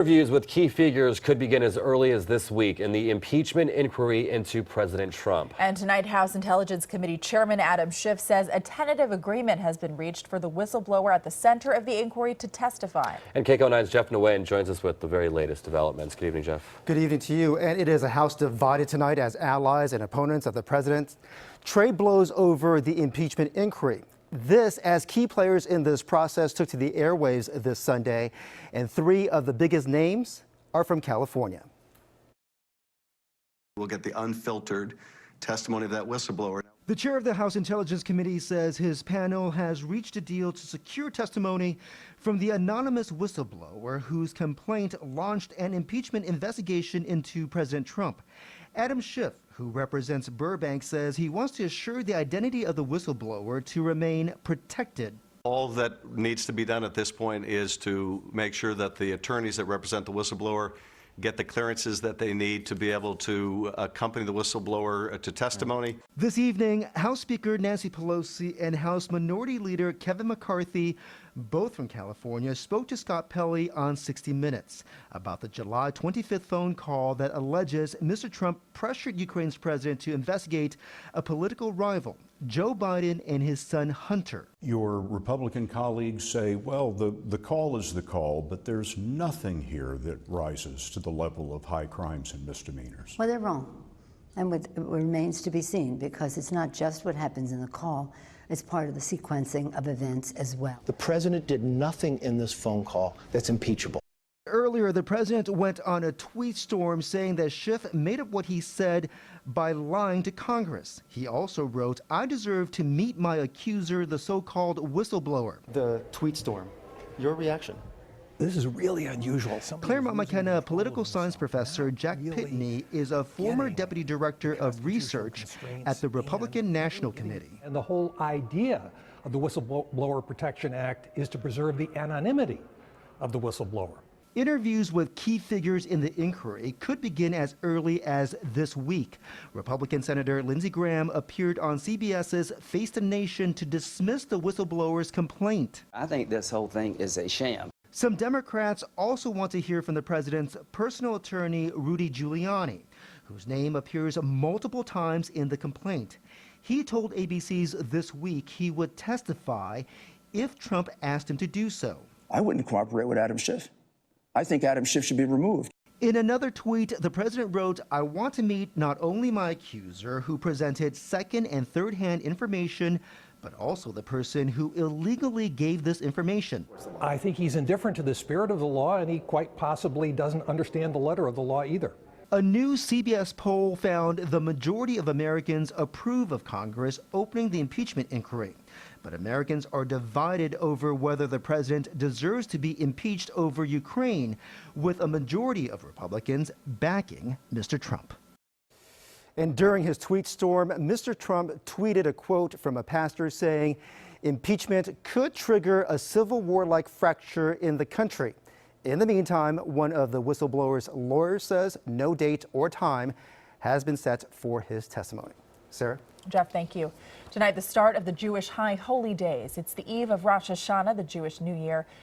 Interviews with key figures could begin as early as this week in the impeachment inquiry into President Trump. And tonight, House Intelligence Committee Chairman Adam Schiff says a tentative agreement has been reached for the whistleblower at the center of the inquiry to testify. And KCAL 9's Jeff Nguyen joins us with the very latest developments. Good evening, Jeff. Good evening to you. And it is a House divided tonight as allies and opponents of the president trade blows over the impeachment inquiry. This as key players in this process took to the airwaves this Sunday, and three of the biggest names are from California. We'll get the unfiltered testimony of that whistleblower. The chair of the House Intelligence Committee says his panel has reached a deal to secure testimony from the anonymous whistleblower whose complaint launched an impeachment investigation into President Trump. Adam Schiff, who represents Burbank, says he wants to assure the identity of the whistleblower to remain protected. All that needs to be done at this point is to make sure that the attorneys that represent the whistleblower get the clearances that they need to be able to accompany the whistleblower to testimony. This evening, House Speaker Nancy Pelosi and House Minority Leader Kevin McCarthy, both from California, spoke to Scott Pelley on 60 Minutes about the July 25th phone call that alleges Mr. Trump pressured Ukraine's president to investigate a political rival, Joe Biden, and his son Hunter. Your Republican colleagues say, well, the call is the call, but there's nothing here that rises to the level of high crimes and misdemeanors. Well, they're wrong. And it remains to be seen, because it's not just what happens in the call, it's part of the sequencing of events as well. The president did nothing in this phone call that's impeachable. Earlier, the president went on a tweet storm saying that Schiff made up what he said by lying to Congress. He also wrote, "I deserve to meet my accuser, the so-called whistleblower." The tweet storm. Your reaction? This is really unusual. Claremont McKenna political science professor Jack Pitney is a former deputy director of research at the Republican National Committee. And the whole idea of the Whistleblower Protection Act is to preserve the anonymity of the whistleblower. Interviews with key figures in the inquiry could begin as early as this week. Republican Senator Lindsey Graham appeared on CBS's Face the Nation to dismiss the whistleblower's complaint. I think this whole thing is a sham. Some Democrats also want to hear from the president's personal attorney, Rudy Giuliani, whose name appears multiple times in the complaint. He told ABC's This Week he would testify if Trump asked him to do so. I wouldn't cooperate with Adam Schiff. I think Adam Schiff should be removed. In another tweet, the president wrote, "I want to meet not only my accuser, who presented second and third-hand information, but also the person who illegally gave this information." I think he's indifferent to the spirit of the law, and he quite possibly doesn't understand the letter of the law either. A new CBS poll found the majority of Americans approve of Congress opening the impeachment inquiry. But Americans are divided over whether the president deserves to be impeached over Ukraine, with a majority of Republicans backing Mr. Trump. And during his tweet storm, Mr. Trump tweeted a quote from a pastor saying, "Impeachment could trigger a civil war-like fracture in the country." In the meantime, one of the whistleblower's lawyers says no date or time has been set for his testimony. Sarah? Jeff, thank you. Tonight, the start of the Jewish High Holy Days. It's the eve of Rosh Hashanah, the Jewish New Year.